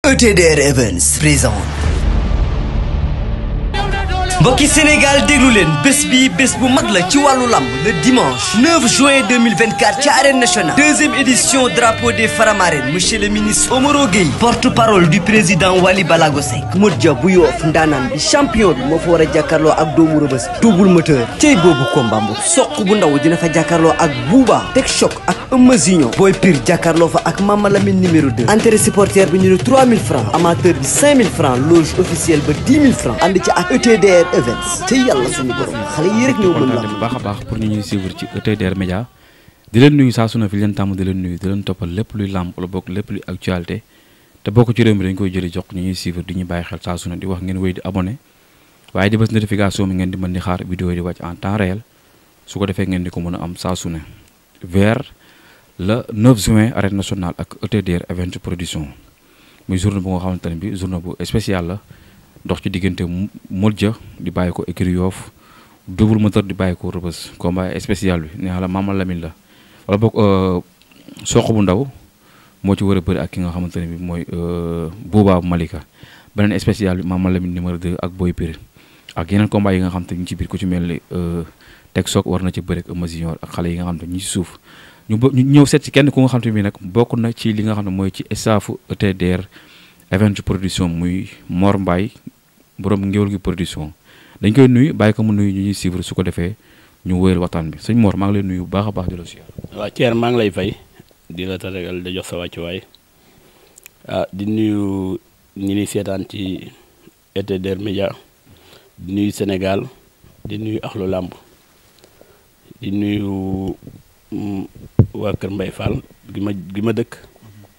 ETDR Events présente. mbokki Sénégal déglu leen bés bi bés bu mag la ci wàllu lamb le dimanche 9 juin 2024 ci arène nationale deuxième édition drapeau des Faramareen monsieur le ministre Omaro Gueye porte-parole du président Wally Balago Seck Modou Dia bu Yoff ndaanaan bi champion bi moo fa war a jàkkaarloo ak doomu Rëbës bi double moteur cey boobu combat bu soq bu ndaw dina fa jàkkaarloo ak Bouba Tek Choc ak Eumeu Junior Boy Pire jàkkaarloo fa ak Mama Lamine numéro 2 entrée supporter bi ñu ne 3000 francs amateur bi 5000 francs loge officielle ba 10 000 francs ànd ci ak ETDR Events te yàlla suñu borom xale yi rek ñoo mën la bu baax a baax pour ñu ñuy suivre ci ETDR Média di leen nuyu saa su ne fi leen tàmm di leen nuyu di leen toppal lépp luy làmb wala bokk lépp luy actualité te bokk ci réew mi dañ koy jëli jox ñu ñuy suivre di ñu bàyyi xel saa su ne di wax ngeen wéy di abonné waaye di bës notification bi ngeen di mën di xaar vidéo yi di wàcc en temps réel su ko defee ngeen di ko mën a am saa su ne vers le 9 juin arène nationale ak ETDR Events production muy journée bu nga xamante ne bi journée bu spécial la dox ci diggante Modou Dia di bàyyi ko écurie Yoff double moteur di bàyyi ko Rëbës combat spécial bi nee la Mama Lamine la wala boog soq bu ndaw moo ci war a bëri ak ki nga xamante ne bi mooy Bouba Malika beneen spécial bi Mama Lamine numéro 2 ak Boy Pire ak yeneen combat yi nga xam te ñu ci biir ku ci mel ni Tek Choc war na ci bëri ak Eumeu Junior ak xale yi nga xam te ñi ci suuf ñu ñëw seet ci kenn ku nga xam te bi nag bokk na ci li nga xam ne mooy ci staffu ETDR Events production muy Mor Mbaye borom Ngéwél gi production dañ koy nuyu bàyyi ko mu nuyu ñu ñuy suivre su ko defee ñu wéyal waxtaan bi sëñ Mor maa ngi lay nuyu bu baax a baax di la siyaar. waaw Thierno maa ngi lay fay di la tatagal di jox sa wàccuwaay di nuyu ñi ni seetaan ci ETDR Média di nuyu Sénégal di nuyu axlu làmb di nuyu waa Kër Mbaye Fall gi ma dëkk.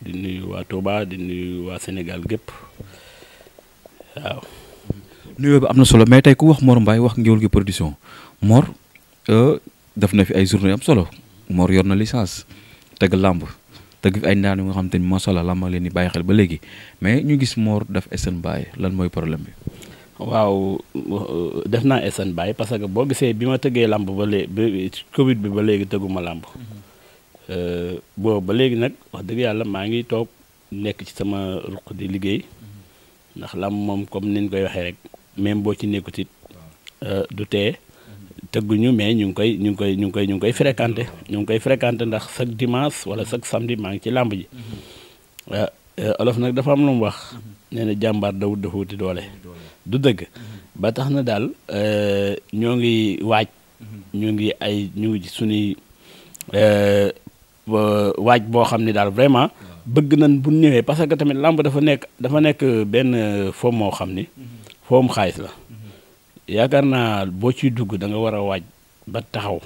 di nuyu waa Touba di nuyu waa Sénégal gépp waaw. nuyoo bi am na solo mais tey ku wax Mor Mbaye wax Ngéwél gi production Mor def na fi ay journée am solo Mor yor na licence tëgg làmb tëgg fi ay ndaan yu nga xam te ni macha allah làmb leen di bàyyi xel ba léegi mais ñu gis Mor def SN Baye lan mooy problème bi. waaw def naa SN Baye parce que boo gisee bi ma tëggee làmb ba léegi Covid bi ba léegi tëgguma làmb. boobu ba léegi nag wax dëgg yàlla maa ngi toog nekk ci sama ruq di liggéey ndax làmb moom comme niñ koy waxee rek même boo ci nekkut it du tee tëgguñu mais ñu ngi koy fréquenté ndax chaque dimanche wala chaque samedi maa ngi ci làmb ji olof nag dafa am lu mu wax nee na jàmbaar dawut dafa wuti doole du dëgg ba tax na daal ñoo ngi waaj ñu ngi ci suñuy waaj boo xam ne daal vraiment bëgg nañ bu ñëwee parce que tamit làmb dafa nekk benn foom moo xam ni foom xaalis la yaakaar naa boo ciy dugg da nga war a waaj ba taxaw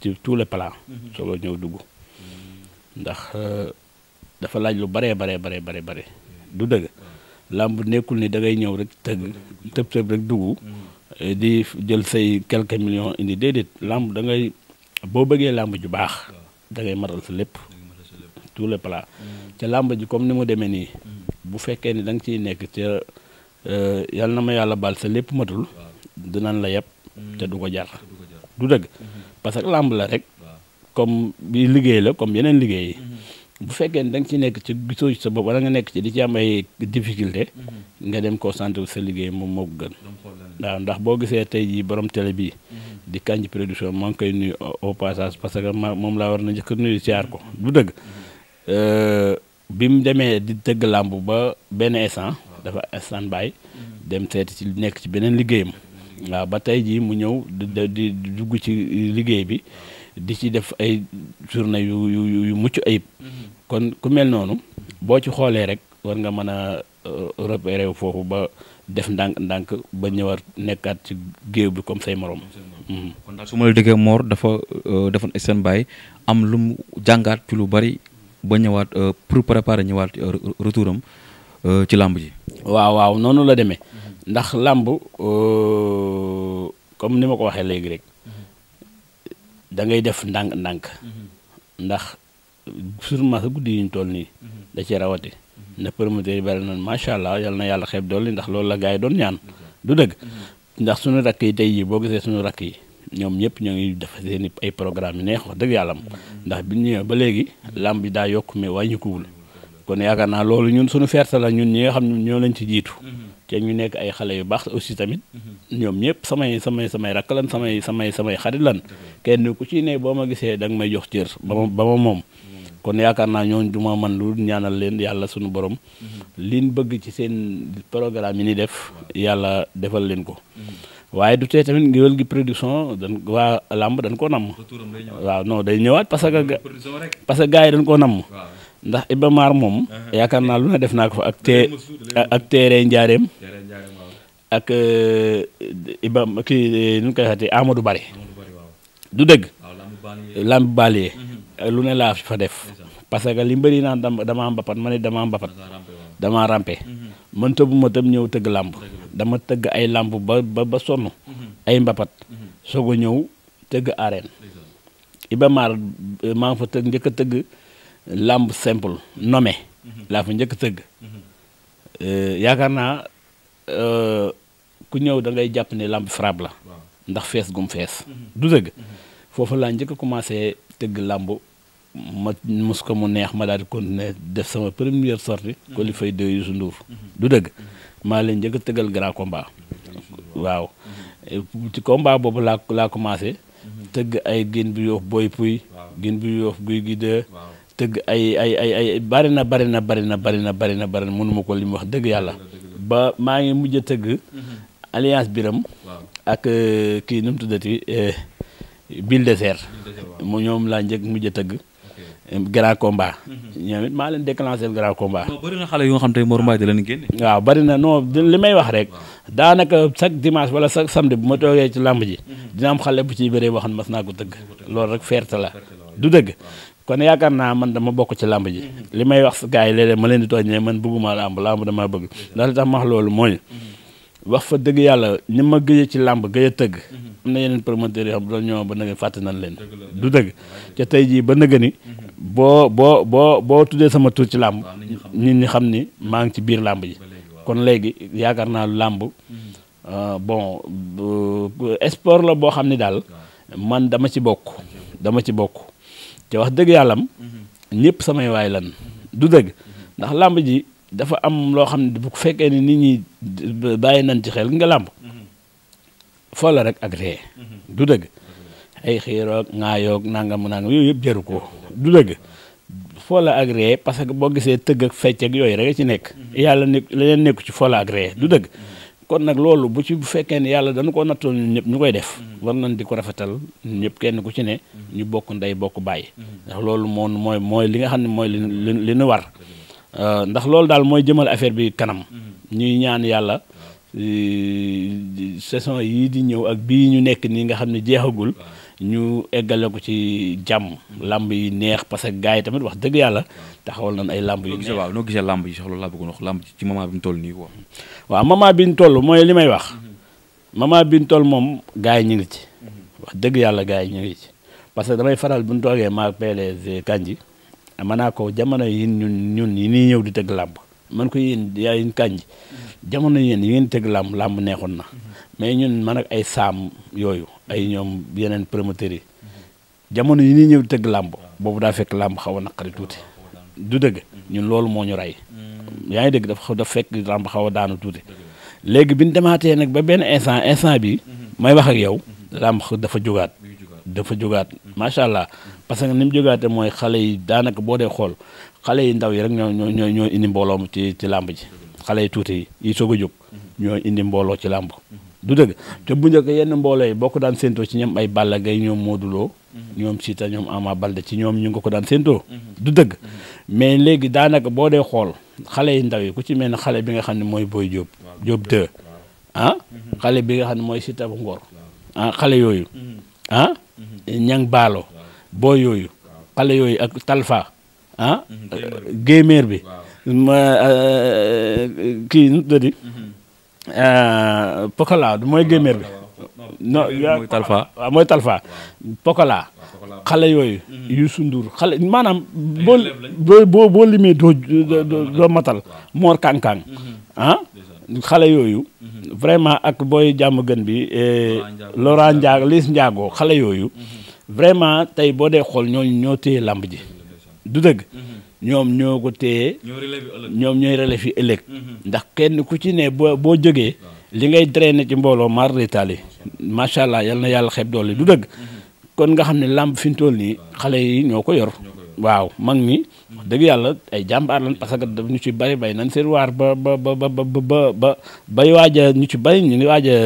ci tous les plans soo ñëw dugg ndax dafa laaj lu bare du dëgg làmb nekkul ni da ngay ñëw rek tëb rek dugg di jël say quelques millions indi déedéet làmb da ngay boo bëggee làmb ju baax da ngay matal sa lépp tous les plans ca làmb ji comme ni mu demee nii bu fekkee ni da nga ciy nekk te yal na ma yàlla baal sa lépp matul dinañ la yeb te du ko jar du dëgg parce que làmb la rek comme bi liggéey la comme yeneen liggéey yi bu fekkee ni da nga ciy nekk ci gisoo ci sa bopp wala nga nekk ci di ci am ay difficulté nga dem concentré sa liggéey moom moo ko gën waaw ndax boo gisee tey jii borom télé bii di Kandji production maa ngi koy nuyu au passage parce que moom laa war na njëkk nuyu siyaar ko du dëgg bi mu demee di tëgg làmb ba benn instant dafa instant bàyyi dem seeti ci nekk ci beneen liggéeyam waaw ba tey jii mu ñëw di dugg ci liggéey bi di ci def ay journée yu mucc ayib kon ku mel noonu boo ci xoolee rek war nga mën a repérer foofu ba def ndànk ba ñëwaat nekkaat ci géew bi comme say morom. kon daal su ma la déggee Mor dafa defoon SN Baye am lu mu jàngaat ci lu bari ba ñëwaat pour préparer ñëwaat retouram ci làmb ji. waaw noonu la demee ndax làmb comme ni ma ko waxee léegi rek da ngay def ndànk ndax sûrement sa guddi yi ñu toll nii da ci rawati ndax promoteur yi bari nañ macha allah yal na yàlla xeeb dolli ndax loolu la gars yi doon ñaan du dëgg ndax suñu rakk yi tey jii boo gisee suñu rakk yi ñoom ñëpp ñoo ngi def seen ay programme yu neex wax dëgg yàlla ndax bi ñu ñëwee ba léegi làmb bi daa yokk mais wàññikuwul kon yaakaar naa loolu ñun suñu fierté la ñun ñi nga xam ne ñoo lañ ci jiitu te ñu nekk ay xale yu baax aussi tamit ñoom ñëpp samay rakk lan samay xarit lan kenn ku ci ne boo ma gisee da nga may jox cër ba ma moom kon yaakaar naa ñooñu du ma man lu ñaanal leen yàlla suñu borom liñ bëgg ci seen programme yi ni def yàlla defal leen ko waaye du tee tamit Ngéwél gi production waa làmb dañ koo namm waaw non day ñëwaat parce que gars yi dañ koo namm ndax Iba Mar moom yaakaar naa lu ne def naa ko fa ak teere njaareem ak Iba kii nu ñu koy waxati Amadou Bari du dëgg lamb balier lu ne laa fa def parce que li mbëri naan dama mbapat ma ne dama mbapat dama rampe man tëbuma tëb ñëw tëgg làmb dama tëgg ay làmb ba sonn ay mbapat soog a ñëw tëgg arène Iba Mar maa ngi fa tëgg njëkk a tëgg làmb simple nommé laa fa njëkk a tëgg yaakaar naa ku ñëw da ngay jàpp ne làmb frappe la ndax fees gum fees du dëgg foofu laa njëkk a commencé tëgg làmb ma mus ko mu neex ma daal di continuer def sama première sortie Coly Faye 2 Youssou Ndour du dëgg maa leen njëkk a tëggal grand combat waaw ci combat boobu laa commencé tëgg ay gin bi yoof boy puy gin bi yoof guy gi de tëgg ay bari na mënuma ko li mu wax dëgg yàlla ba maa ngi mujj a tëgg alliance biram ak kii nu mu tuddati Bill Désert mu ñoom laa njëkk mujj a tëgg grand combat ñoom it maa leen déclenché grand combat. non bëri na xale yu nga xam te Mor Mbaye da leen génne. waaw bëri na non li may wax rek daanaka chaque dimanche wala chaque samedi bu ma toogee ci làmb ji dina am xale bu ciy bëree boo xam ne mas naa ko tëgg loolu rek fierté la du dëgg kon yaakaar naa man dama bokk ci làmb ji li may wax gars yi léeg-léeg ma leen di tooñ ne man bëgguma làmb damaa bëgg ndax li tax ma wax loolu mooy wax fa dëgg yàlla ni ma gëjee ci làmb gëj a tëgg am na yeneen promoteurs yoo xam doon ñëw ba nëgë fàtte nañ leen du dëgg te tey jii ba nëgë ni boo tuddee sama tur ci làmb nit ñi xam ni maa ngi ci biir làmb ji kon léegi yaakaar naa làmb bon sport la boo xam ni daal man dama ci bokk te wax dëgg yàllam ñëpp samay waay lan du dëgg ndax làmb ji dafa am loo xam ne bu fekkee ni nit ñi bàyyi nañ ci xel nga làmb foo la rek ak ree du dëgg ay xiiroog ŋaayoog nangam yooyu yëpp jaru ko du dëgg foo la ak ree parce que boo gisee tëgg ak fecc ak yooyu rek ci nekk yàlla leneen nekku ci foo la ak ree du dëgg kon nag loolu bu fekkee ne yàlla dañu ko nattoon ñun ñëpp ñu koy def war nañ di ko rafetal ñun ñëpp kenn ku ci ne ñu bokk ndey bokk bàyyi ndax loolu mooy li nga xam ne mooy li ñu war ndax loolu daal mooy jëmal affaire bi kanam ñuy ñaan yàlla saison yii di ñëw ak bii ñu nekk nii nga xam ne jeexagul ñu eggale ko ci jàmm làmb yi neex parce que gars yi tamit wax dëgg yàlla taxawal nañ ay làmb yu neex. waaw noo gisee làmb yi sax loolu laa bëggoon wax làmb ci moment bi ñu toll nii quoi. waaw moment bi ñu toll mooy li may wax moment bi ñu toll moom gars yi ñu ngi ci wax dëgg yàlla gars yi ñu ngi ci parce que damay faral bu ñu toogee maag PLS Kandji mën naa ko jamono yi ñun yi nii ñëw di tëgg làmb man ko yéen Kandji jamono yéen yi ngeen tëgg làmb neexoon na mais ñun man ak ay saam yooyu ay ñoom yeneen promoteurs yi jamono yi nii ñëw di tëgg làmb boobu daa fekk làmb xaw a naqari tuuti du dëgg ñun loolu moo ñu rey yaa ngi dégg dafa fekk làmb xaw a daanu tuuti léegi bi ñu demaatee nag ba benn instant bi may wax ak yow làmb dafa jógaat macha allah parce que ni mu jógaate mooy xale yi daanaka boo dee xool xale yi ndaw yi rek ñoo indi mbooloo ci làmb ji xale yi tuuti yi soog a jóg ñoo indi mbooloo ci làmb du dëgg te bu njëkk yenn mbooloo yi boo ko daan séentoo ci ñoom ay Balla Gaye ñoom Modou Lo ñoom Siteu ñoom Ama Baldé ci ñoom ñu ngi ko daan séentoo du dëgg mais léegi daanaka boo dee xool xale yi ndaw yi ku ci mel ne xale bi nga xam ne mooy Boy Diop 2 xale bi nga xam ne mooy Siteu bu Ngor xale yooyu ñang baalo boo yooyu xale yooyu ak Talfa géeméer bi kii nu tuddi Pokola mooy géeméer bi non mooy Talfa Pokola xale yooyu Youssou Ndour xale maanaam boo limee doo matal Mor Kankang xale yooyu vraiment ak booy jàmm gën bi Laurent Ndiago Liss Ndiago xale yooyu vraiment tey boo dee xool ñoo téye làmb ji du dëgg ñoom ñoo ko téye ñoom ñooy relais fi ëllëg ndax kenn ku ci ne boo jógee li ngay drainer ci mbooloo mar d'Italie macha allah yal na yàlla xeeb doole du dëgg kon nga xam ne làmb fi mu toll nii xale yi ñoo ko yor waaw mag ñi wax dëgg yàlla ay jàmbaar lan parce que ñu ci bari bay nañ seen waar ba bay waaj a ñu ci bari ñu ngi waaj a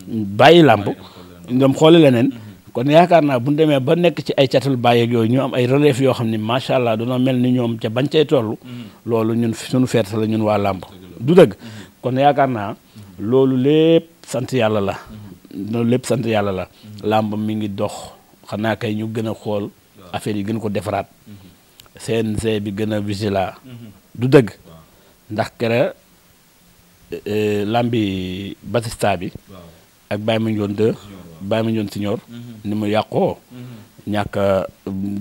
bàyyi làmb ñoom xooli leneen kon yaakaar naa bu ñu demee ba nekk ci ay catul bàyyi ak yooyu ñu am ay relève yoo xam ne macha allah duna mel ni ñoom ca bañ cay toll loolu ñun suñu fierté la ñun waa làmb du dëgg kon yaakaar naa loolu lépp sant yàlla la loolu lépp sant yàlla la làmb mi ngi dox xanaa kay ñu gën a xool affaire yi gën ko defaraat CNG bi gën a vigilant du dëgg ndax kere làmbi Batista bi ak Baye Mandione 2 Baye Mandione Senior ni mu yàqoo ñàkk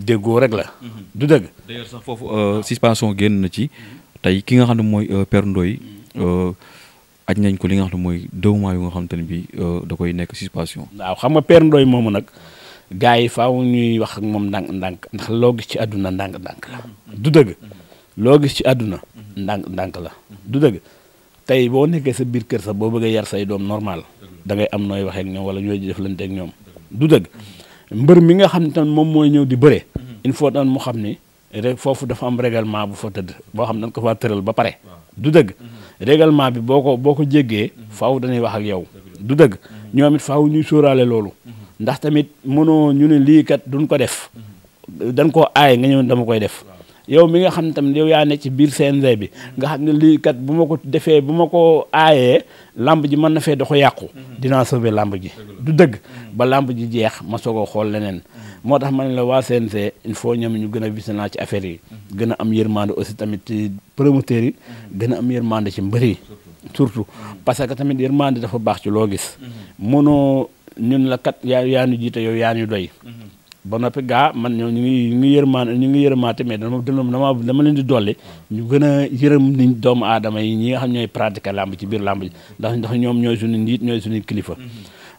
déggoo rek la du dëgg d'ailleurs sax foofu suspension génn na ci tey ki nga xam ne mooy Père Ndoye aj nañ ko li nga xam ne mooy 2 mois yu nga xam te ne bi da koy nekk suspension waaw xam nga Père Ndoye moomu nag gars yi faaw ñuy wax ak moom ndànk ndax loo gis ci àdduna ndànk la du dëgg loo gis ci àdduna ndànk la du dëgg tey boo nekkee sa biir kër sax boo bëggee yar say doom normal da ngay am nooy waxee ak ñoom wala ñooy jëflante ak ñoom du dëgg mbër mi nga xam ne tam moom mooy ñëw di bëre il faut tam mu xam ni rek foofu dafa am règlement bu fa tëdd boo xam ne dañ ko fa tëral ba pare du dëgg règlement bi boo ko jéggee faaw dañuy wax ak yow du dëgg ñoom it faaw ñuy sóoraale loolu ndax tamit mënoo ñu ne lii kat duñ ko def dañ koo aaye nga ñëw dama koy def yow mi nga xam ne tamit yow yaa ne ci biir CNG bi nga xam ne lii kat bu ma ko defee bu ma ko aayee lamb ji mën na fee doxo yàqu dinaa sauver lamb ji du dëgg ba lamb ji jeex ma soog a xool leneen moo tax ma ne la waa CNG il faut ñoom ñu gën a vigilant ci affaire yi gën a am yërmande aussi tamit ci promoteurs yi gën a am yërmande ci mbër yi surtout parce que tamit yërmande dafa baax ci loo gis mënoo ñun la kat yaa ñu jiite yow yaa ñu doy ba noppi gaa man ñoo ñu ngi yërmaate mais dama leen di dolli ñu gën a yërëm ni doomu aadama yi ñi nga xam ñooy pratiquer làmb ci biir làmb ji ndax ñoom ñooy suñu njiit ñooy suñu kilifa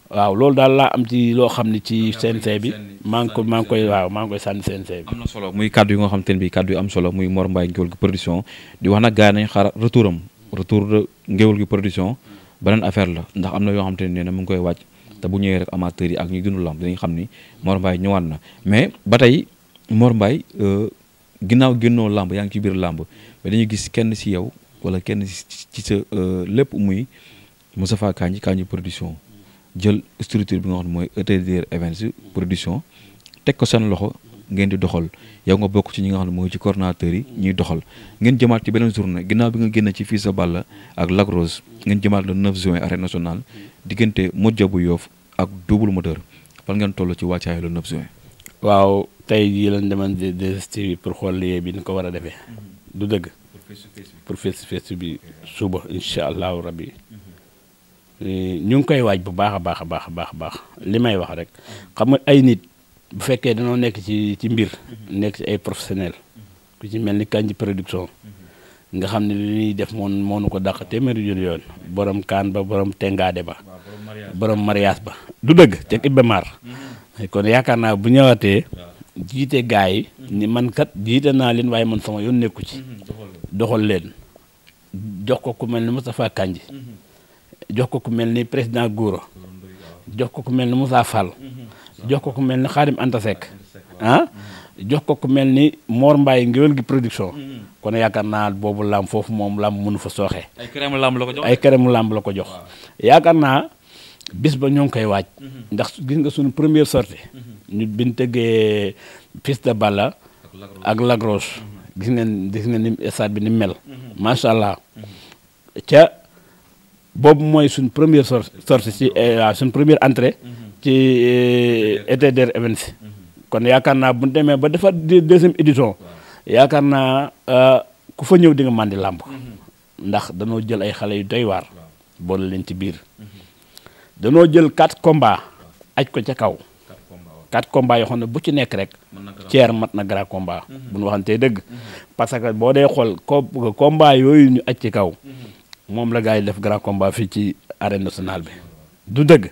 waaw loolu daal laa am ci loo xam ne ci CNG bi maa ngi koy sànni CNG bi. am na solo muy kaddu yi nga xam te ne bii kaddu yu am solo muy Mor Mbaye Ngéwél gi production di wax nag gars yi nañ xaar retour de Ngéwél gi production beneen affaire la ndax am na yoo xam te ne mu ngi koy wàcc te bu ñëwee rek amateurs yi ak ñuy dund lamb dañuy xam ni Mor Mbaye ñëwaat na mais ba tey Mor Mbaye ginnaaw génnoo lamb yaa ngi ci biir lamb mais dañuy gis kenn si yow wala kenn ci sa lépp muy Moustapha Kandji production jël structure bi nga xam ne mooy ETDR Events production teg ko seen loxo ngeen di doxal yow nga bokk ci ñi nga xam ne mooy ci coordonnateurs yi ñuy doxal ngeen jëmaat ci beneen journée ginnaaw bi nga génn ci Fils de Balla ak Lac Rose ngeen jëmaat le 9 juin arène nationale diggante Modja bu Yoff ak Double Moteur fan ngeen toll ci wàccaay le 9 juin. waaw tey jii lañ demoon DSTV pour xool liggéey bi ni ko war a defee. du dëgg. pour face bi suba incha allahu rabbi ñu ngi koy waaj bu baax a baax li may wax rek xam nga ay nit bu fekkee dañoo nekk ci mbir nekk ci ay professionnel ku ci mel ni Kandji production nga xam ne li ñuy def moo nu ko dàq téeméeri yoon borom kaan ba borom tengaade ba borom mariage ba du dëgg ca Iba Mar kon yaakaar naa bu ñëwaatee jiite gars yi ni man kat jiite naa leen waaye man sama yoon nekku ci doxal leen jox ko ku mel ni Moustapha Kandji jox ko ku mel ni président Goura jox ko ku mel ni Moussa Fall jox ko ku mel ni Khadim Anta Seck jox ko ku mel ni Mor Mbaye Ngéwél gi production kon yaakaar naa boobu lamb foofu moom lamb mënu fa sooxee ay këramu lamb la ko jox yaakaar naa bis ba ñoo ngi koy waaj ndax gis nga suñu première sortie ñu biñ tëggee Fils de Balla ak Lac Rose gis ngeen ni stade bi ni mel macha allah ca boobu mooy suñ première sortie ci suñ première entrée ci ETDR Events kon yaakaar naa bu ñu demee ba defar deuxième édition yaakaar naa ku fa ñëw di nga màndi làmb ndax danoo jël ay xale yu doy waar boole leen ci biir danoo jël 4 combats aj ko ca kaw 4 combats yoo xam ne bu ci nekk rek ceer mat na grand combat bu ñu waxantee dëgg parce que boo dee xool combat yooyu ñu aj ci kaw moom la gars yi def grand combat fii ci arène nationale bi du dëgg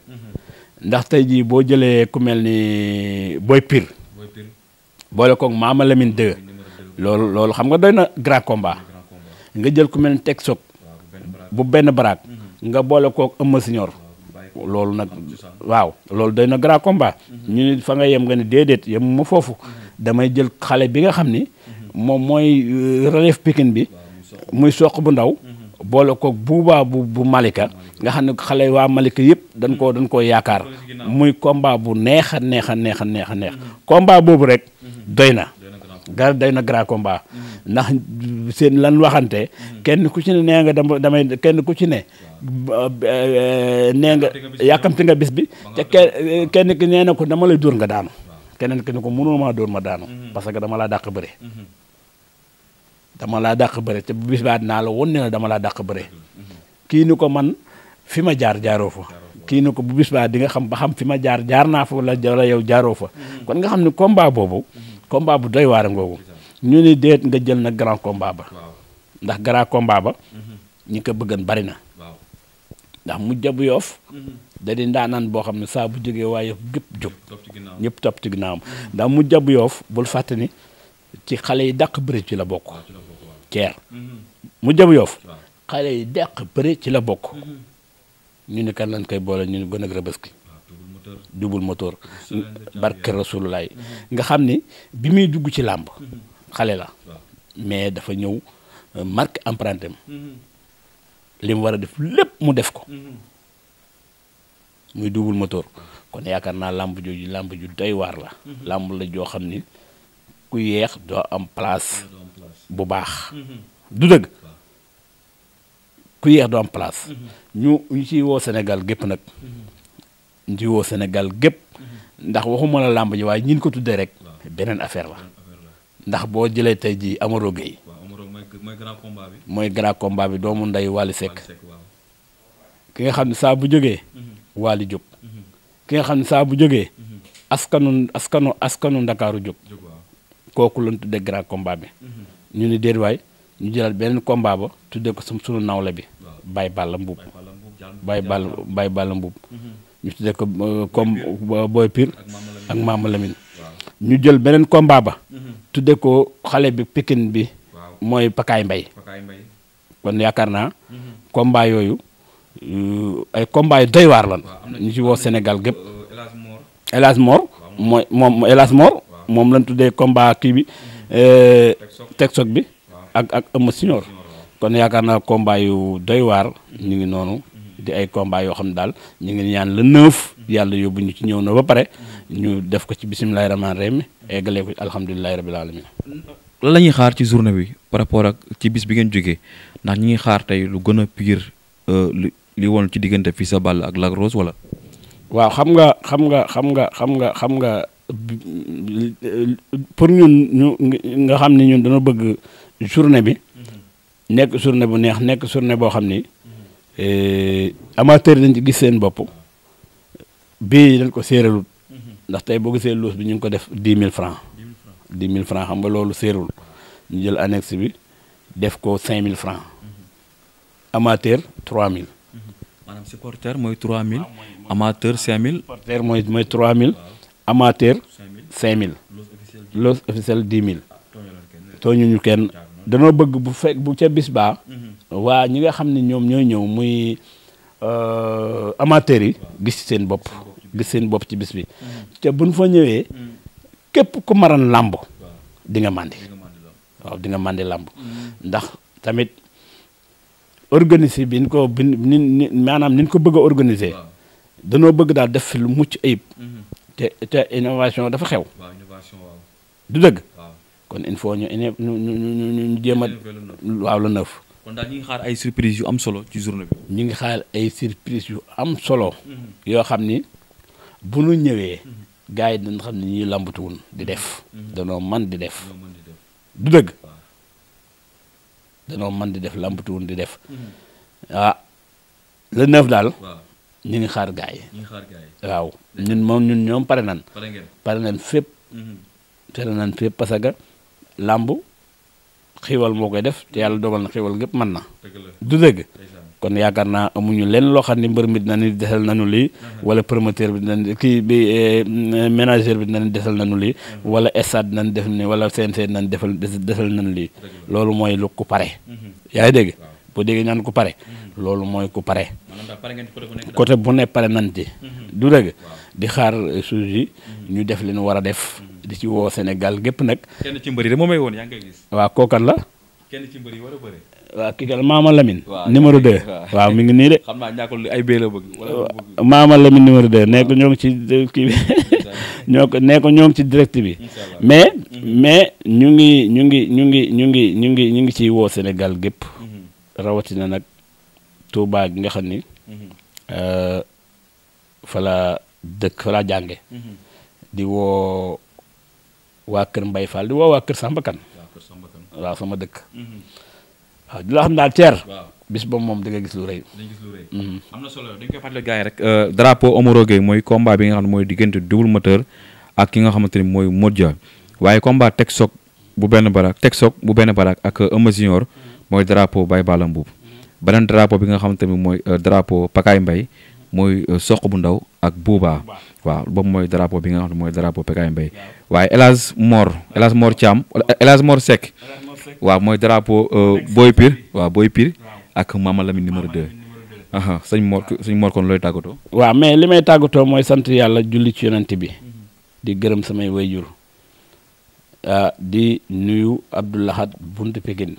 ndax tey jii boo jëlee ku mel ni Boy Pire boole koog Mama Lamine 2 loolu xam nga doy na grand combat nga jël ku mel ni teg soog bu benn baraak nga boole kook Eumeu Senior loolu nag waaw loolu doy na grand combat ñu ni fa nga yem nga ni déedéet yem ma foofu damay jël xale bi nga xam ni moom mooy relève Pikine bi muy soq bu ndaw boole kook buubaa bu Malika nga xam ne xale waa Malika yëpp dañ koo yaakaar muy combat bu neex a neex combat boobu rek doy na grand combat ndax seen lan waxante kenn ku ci ne nee nga damay kenn ku ci ne nee nga yàkkamti nga bis bi te kenn ki nee na ko dama lay dóor nga daanu keneen ki ne ko mënoo maa dóor ma daanu parce que dama laa dàq bëre te bu bis baa dinaa la won ne la dama laa dàq bëre kii ni ko man fi ma jaaroo fa kii ni ko bu bis baa di nga xam ba xam fi ma jaar naa fa wala yow jaaroo fa kon nga xam ne combat boobu combat bu doy waar ngoogu ñu ni déet nga jël na grand combat ba ndax grand combat ba ñi ko bëggan bari na ndax mu jabu yoof da di ndaanaan boo xam ne saa bu jógee waaye gépp jóg ñëpp topp ci ginnaawam ndax mu jabu yoof bul fàtte ni ci xale yi dàq bëri ci la bokk ceer mu jabu yoof xale yi dàq bëri ci la bokk ñu ni kan lañ koy boole ñu ni gën ak rëbëski double moteur barke Rasulullaay nga xam ni bi muy dugg ci làmb xale la mais dafa ñëw marque empreinte am li mu war a def lépp mu def ko muy double moteur kon yaakaar naa làmb jooju làmb ju doy waar la làmb la joo xam ni ku yeex doo am place bu baax du dëgg ku yeex doo am place ñu ciy woo Sénégal gépp nag ñu ciy woo Sénégal gépp ndax waxuma la làmb ji waaye ñin ko tuddee rek beneen affaire la ndax boo jëlee tey ji Amaro Gueye mooy grand combat bi doomu nday Wally Seck ki nga xam ne saa bu jógee Wally jóg ki nga xam ne saa bu jógee askanu Ndakaaru jóg kooku lañ tuddee grand combat bi ñu ni déet waay ñu jëlaat beneen combat ba tuddee ko sunu nawle bi Baye Balla Mbuub ñu tuddee ko comme Boy Pire ak Mama Lamine ñu jël beneen combat ba tuddee ko xale bi Pikine bi mooy Pakaay Mbay kon yaakaar naa combat yooyu ay combat yu doy waar lan ñu ci woo Sénégal gépp El Hadj Mor moom lañ tuddee combat kii bi teg soog bi ak Eumeu Senior kon yaakaar naa combat yu doy waar ñu ngi noonu di ay combat yoo xam ne daal ñu ngi ñaan le 9 yàlla yóbbu ñu ci ñëw na ba pare ñu def ko ci bisimilahi rahmaani rahim eggalee ko alhamdulilahi rabil alamin lan la ñuy xaar ci journée bi par rapport ak ci bis bi ngeen jógee ndax ñi ngi xaar tey lu gën a pire li woon ci diggante Fils de Balla ak Lac Rose wala. waaw xam nga pour ñun nga xam ni ñun dañoo bëgg journée bi nekk journée bu neex nekk journée boo xam ni amateur dañ ci gis seen bopp bii dañ ko séeralut ndax tey boo gisee loos bi ñu ngi ko def 10 000 francs 10 000 francs xam nga loolu séerul ñu jël annexe bi def ko 5 000 francs amateur 3 000. maanaam supporter mooy 3 000 amateur 5 000. supporter mooy 3 000 amateur 5 000 loos officiel 10 000 tooñuñu kenn danoo bëgg bu ca bis baa waa ñi nga xam ne ñoom ñooy ñëw muy amateurs yi gis seen bopp ci bis bi te buñ fa ñëwee képp ku maran làmb di nga màndi waaw di nga màndi làmb ndax tamit organiser bi ni ko maanaam ni ñu ko bëgg a organiser danoo bëgg daal def fi lu mucc ayib te innovation dafa xew du dëgg kon il faut ñu jéem a waaw la neuf kon daal ñu ngi xaar ay surprise yu am solo ci journée bi. ñu ngi xaar ay surprise yu am solo yoo xam ni bu nu ñëwee gars yi dañ xam ne ñuy lambatuwun di def danoo man di def du dëgg danoo man di def lambatuwun di def le 9 daal ñu ngi xaar gars yi waaw ñun ñoom pare nan fépp pare nan fépp parce que lamb xiiwal moo koy def te yàlla dogal na xiiwal gépp mën na du dëgg kon yaakaar naa amuñu leen loo xam ne mbër mi dina ni desal nañu lii wala promoteur bi dina kii bi manager bi dina ni desal nañu lii wala stade dinañ def ni wala CNG dinañ desal nañu lii loolu mooy lu ku pare yaa ngi dégg boo déggee ñaan ku pare loolu mooy ku pare côté bu ne pare nañ ci du dëgg di xaar suuf yi ñu def li ñu war a def di ci woo Sénégal gépp nag kenn ci mbëri de moom may woon yaa ngi koy gis waaw kookan la kenn ci mbëri war a bëre waaw kii kat Maama Lamine numéro 2 waaw mi ngi nii de xam naa ñàkkul ay bee la bëgg Maama Lamine numéro 2 nekk ñoo ngi ci kii bi ñoo ngi ci direct bi mais ñu ngi ciy woo Sénégal gépp rawatina nag Touba gi nga xam ni fa la dëkk fa la jànge di woo waa kër Mbay Fall di woo waa kër Samba Kane waaw sama dëkk waaw di la xam daal Thier bis boobu moom da nga gis lu rëy am na solo dañ koy fàttali gars yi rek drapeau Omaro Gueye mooy combat bi nga xam ne mooy diggante Double Moteur ak ki nga xamante ni mooy Modja waaye combat Tek Sok bu benn barak ak Eumeu Junior mooy drapeau Baye Balla Mbuub beneen drapeau bi nga xamante ni mooy drapeau Pakaay Mbay mooy soq bu ndaw ak buuba waaw boobu mooy drapeau bi nga xam ne mooy drapeau Pekaay Mbay waaye El Hadj Mor Thiam El Hadj Mor Seck waaw mooy drapeau Boy Pire ak Mama Lamine numéro 2 sëñ Mor kon looy tàggatoo waaw mais li may tàggatoo mooy sant yàlla julli ci yonent bi di gërëm samay wayjur di nuyu Abdoulahat buntu Pikine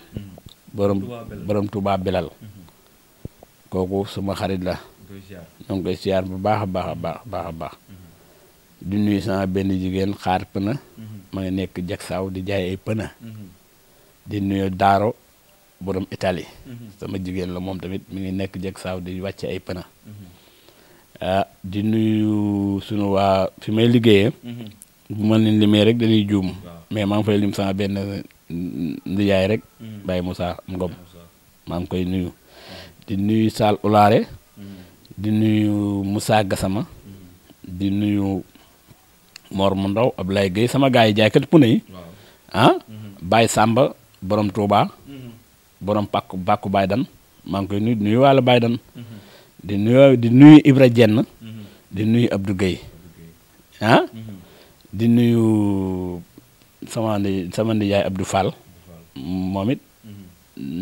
borom Touba Belal kooku sama xarit la ñoo ngi koy siyaar bu baax a baax di nuyu sama benn jigéen xaar pëna ma ngi nekk Jaksaaw di jaay ay pëna di nuyu Daaro borom Italie sama jigéen la moom tamit mi ngi nekk Jaksaaw di wàcce ay pëna di nuyu sunu waa fi may liggéeyee bu ma leen limee rek dañuy juum mais maa ngi fay lim sama benn ndiyaay rek Baye Moussa Ngom maa ngi koy nuyu di nuyu Sall Ulaare di nuyu Moussa Gassama di nuyu Mor mu ndaw Ablaye Gueye sama gars yi jaaykat pune yi Baye Samba borom Touba borom bàkku Baye Dan maa ngi koy nuyu wàlla Baye Dan di nuyu Ibra Jenn di nuyu Abdou Gueye di nuyu sama ndiyaay Abdou Fall moom it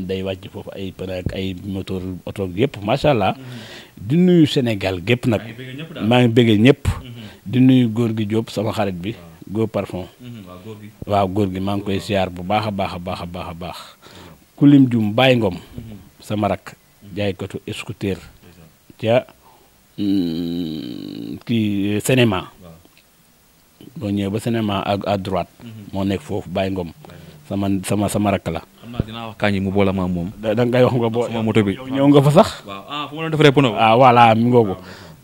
day wàcc foofu ay pën ak ay moteur oto yëpp macha allah di nuyu Sénégal gépp nag maa ngi bëggee ñëpp di nuyu góor gi Diop sama xarit bi góor parfum waaw góor gi maa ngi koy siyaar bu baax a baax ku lim jum Baye Ngom sama rak jaaykatu scooter ca kii cinéma boo ñëwee ba cinéma à droite moo nekk foofu Baye Ngom sama rakk la. xam naa dinaa wax kañ mu boole ma moom. da ngay wax nga boo sama moto bi ñëw nga fa sax. waaw fu ma doon defaree pono. voilà mi ngoogu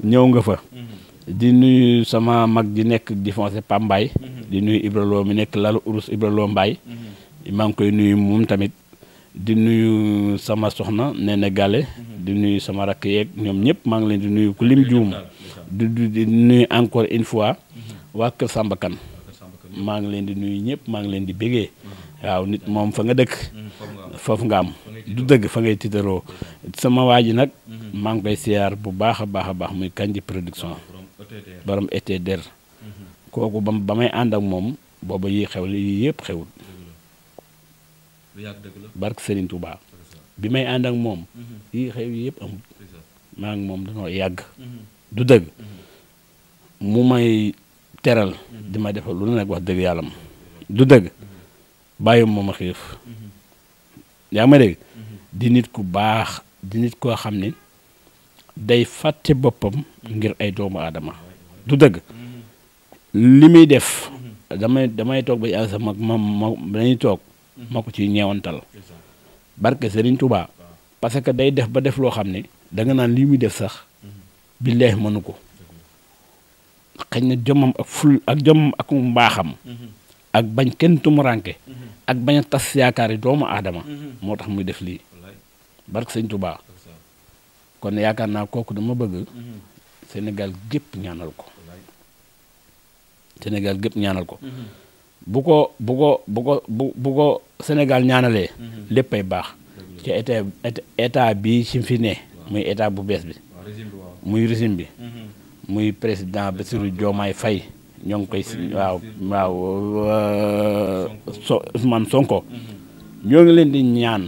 ñëw nga fa. di nuyu sama mag ji nekk di foncé Pambaay. di nuyu Ibra Lo mi nekk lalu urus Ibra Lo Mbaay. maa ngi koy nuyu moom tamit. di nuyu sama soxna Nene Gale. di nuyu sama rakk yeeg ñoom ñëpp maa ngi leen di nuyu ku lim juum. di nuyu encore une fois. waa Kër Samba Kane maa ngi leen di nuyu ñëpp maa ngi leen di bégee. waaw nit moom fa nga dëkk foofu nga am du dëgg fa ngay tiitaroo sama waa ji nag maa ngi koy siyaar bu baax a baax muy Kanji production borom été der kooku ba may ànd ak moom booba yi xew yi yëpp xewul barke Serigne Touba bi may ànd ak moom yi xew yi yëpp amul maa ngi moom dañoo yàgg du dëgg mu may teral di ma defal lu nekk wax dëgg yàlla du dëgg bàyyi moom a xiif yaa ma dégg di nit ku baax di nit koo xam ne day fàtte boppam ngir ay doomu aadama du dëgg li muy def damay toog ba yàgg sax ma dañuy toog ma ko ciy ñeewantal barke Serigne Touba parce que day def ba def loo xam ne da nga naan lii muy def sax billaahi mënu ko xëy na jomam ak ful ak jomam ak mbaaxam ak bañ kenn tumuranke ak bañ a tas yaakaar yi doomu aadama moo tax muy def lii barke Sëñ Touba kon yaakaar naa kooku dama bëgg Sénégal gépp ñaanal ko Sénégal gépp ñaanal ko bu ko Sénégal ñaanalee léppay baax ci état bi ci fi ne muy état bu bees bi muy régime bi muy président Bassirou Diomaye Faye ñoo ngi koy waaw Ousmane Sonko ñoo ngi leen di ñaan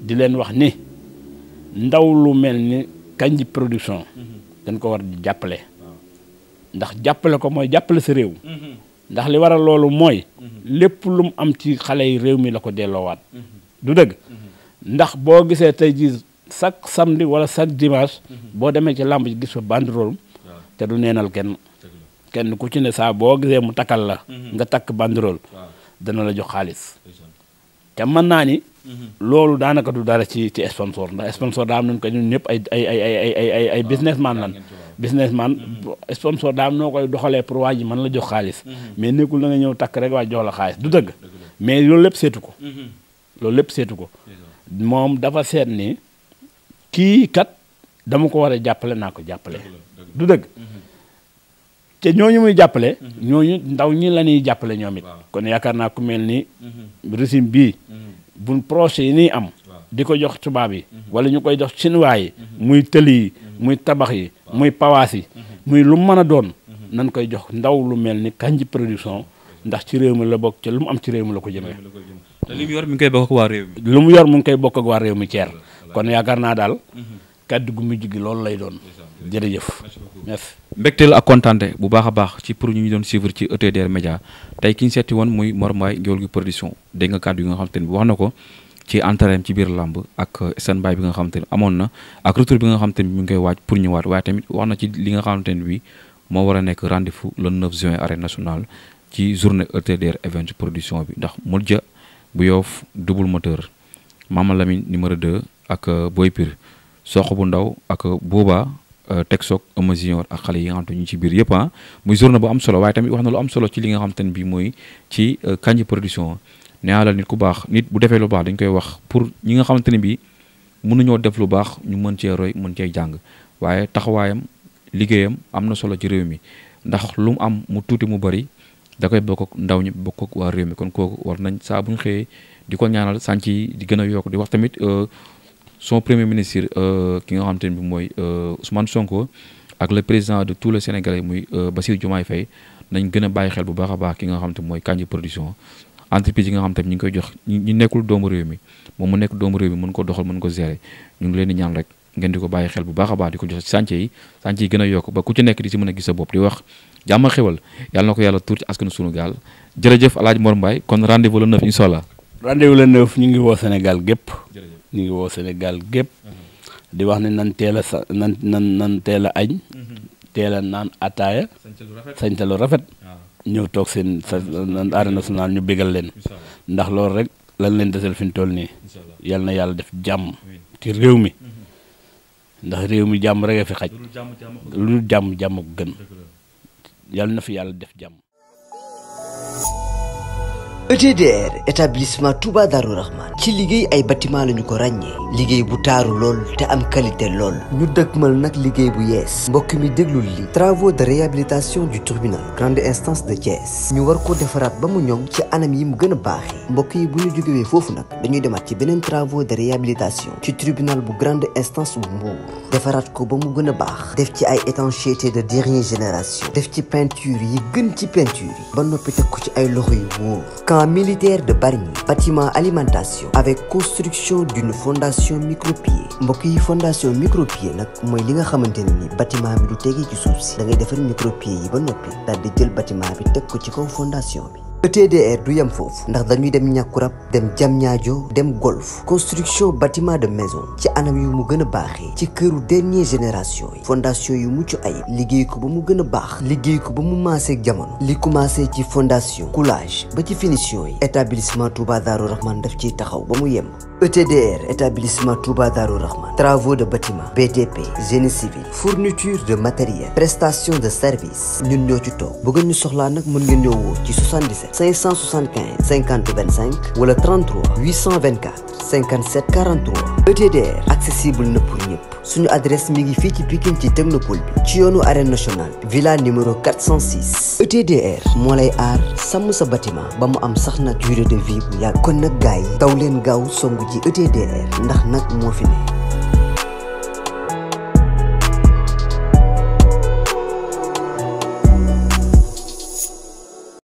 di leen wax ni ndaw lu mel ni Kandji Production dañ ko war di jàppale ndax jàppale ko mooy jàppale sa réew ndax li waral loolu mooy lépp lu mu am ci xale yi réew mi la ko delloowaat du dëgg ndax boo gisee tey jii chaque samedi wala chaque dimanche boo demee ci làmb ji gis fa banderole te du neenal kenn ku ci ne saa boo gisee mu takkal la nga takk banderole dana la jox xaalis te mën naa ni loolu daanaka du dara ci sponsor ndax sponsor daa am nañ ko ñun ñëpp ay businessman lan businessman sponsor daa am noo koy doxalee pour waa ji mën la jox xaalis mais nekkul da nga ñëw takk rek waa jox la xaalis du dëgg mais loolu lépp seetu ko moom dafa seet ni kii kat dama ko war a jàppale naa ko jàppale du dëgg te ñooñu muy jàppale ñooñu ndaw ñi la ñuy jàppale ñoom it kon yaakaar naa ku mel ni régime bii buñ projet yi nii am di ko jox tubaab yi wala ñu koy jox chinois yi muy tëli yi muy tabax yi muy pawaas yi muy lu mën a doon nan koy jox ndaw lu mel ni Kandji Production ndax ci réew mi la bokk ci lu mu am ci réew mi la ko jëmee te li mu yor mi ngi koy bokk ak waa réew mi lu mu yor mu ngi koy bokk ak waa réew mi ceer kon yaakaar naa daal kàddu gu mujj gi loolu lay doon jërëjëf merci mbégteel ak kontaante bu baax a baax ci pour ñu doon suivre ci ETDR Média tey ki ñu seeti woon muy Mor Mbaye Gueweul Gui Production dégg nga kàddu yi nga xamante ne bi wax na ko ci entraînement ci biir làmb ak stand-by bi nga xamante ne amoon na ak retour bi nga xamante ne bi mu ngi koy waaj pour ñëwaat waaye tamit wax na ci li nga xamante ne bi moo war a nekk rendez-vous le 9 juin arène nationale ci journée ETDR event production bi ndax Modja bu Yoff double moteur Mama Lamine numéro 2 ak Boy Pire Sokh bu ndaw ak Booba Texok Eumeu Junior ak xale yi nga xamante ñu ci biir yëpp muy journée bu am solo waaye tamit wax na lu am solo ci li nga xamante ne bii mooy ci Kandji Production nee la nit ku baax nit bu defee lu baax dañ koy wax pour ñi nga xamante ne bii mënuñoo def lu baax ñu mën cee roy mën cee jàng waaye taxawaayam liggéeyam am na solo ci réew mi ndax lu mu am mu tuuti mu bari da koy bokk ak ndaw ñi bokk ak waa réew mi kon kooku war nañ saa bu ñu xëyee di ko ñaanal sànc yi di gën a yokk di wax tamit son premier ministre ki nga xamante ne bi mooy Ousmane Sonko ak le président de tous les Sénégalais muy Bassirou Diomaye Faye nañ gën a bàyyi xel bu baax a baax ki nga xamante mooy Kandji Production entreprise yi nga xamante ne ñu ngi koy jox ñu nekkul doomu réew mi moom mu nekk doomu réew mi mën ko doxal mën ko gérer ñu ngi leen di ñaan rek ngeen di ko bàyyi xel bu baax a baax di ko jox ci chantier yi gën a yokk ba ku ci nekk di si mën a gis sa bopp di wax jàmm xewal yàlla na ko yàlla tuur ci askanu sunu gaal jërëjëf El Hadj Mor Mbaye kon rendez-vous le 9 incha allah. rendez-vous le 9 ñu ngi woo Sénégal gépp ñu ngi woo Sénégal gépp di wax ne nan teel a nan teel a añ teel a naan ataaya sañte lu rafet ñëw toog seen arène nationale ñu bégal leen ndax loolu rek lan leen desal fi ñu toll nii yal na yàlla def jàmm ci réew mi ndax réew mi jàmm rek a fi xaj lu jàmm ko gën yal na fi yàlla def jàmm. ETDR établissement Touba Darou Rahman ci liggéey ay bâtiment lañu ko ràññee liggéey bu taaru lool te am qualité lool ñu dëgmal nag liggéey bu yees mbokk mi déglul li travaux de réhabilitation du tribunal grande instance de Thiès ñu war ko defaraat ba mu ñoŋ ci anam yi mu gën a baaxee mbokk yi bu ñu jógewee foofu nag dañuy demaat ci beneen travaux de réhabilitation ci tribunal bu grande instance bu Mbour defaraat ko ba mu gën a baax def ci ay étanchéité de dernière génération def ci peinture yi gën ci peinture yi ba noppi teg ko ci ay loxo yu wóor camp militaire de Bargny bâtiment alimentation avec construction d'une fondation micropieux mbokk yi fondation micropieux nag mooy li nga xamante ne ni bâtiment bi du tegee ci suuf si da ngay defar micropieux yi ba noppi daal di jël bâtiment bi teg ko ci kaw fondation bi ETDR du yem foofu ndax dañuy dem ñàkkurab dem Diamniadio dem golf construction bâtiment de maison ci anam yu mu gën a baaxee ci këru dernière génération yi fondation yu mucc ayib liggéey ko ba mu gën a baax liggéey ko ba mu maaseeg jamono li commencé ci fondation coulage ba ci finition yi établissement Touba Darou Rahman daf ciy taxaw ba mu yem ETDR établissement Touba Darou Rahman travaux de bâtiment BTP génie civil fourniture de matériel prestation de service ñun ñoo ci toog bu ngeen ñu soxlaa nag mën ngeen ñoo woo ci 77 575 50 25 wala 33 824 57 43. ETDR accessible na pour ñëpp. suñu adresse mi ngi fii ci Pikine ci technopole bi ci yoonu arène nationale villa numéro 406. ETDR moo lay aar sàmm sa bâtiment ba mu am sax nag durée de vie bu yàgg. kon nag gars yi daw leen gaaw songu ji ETDR ndax nag moo fi ne.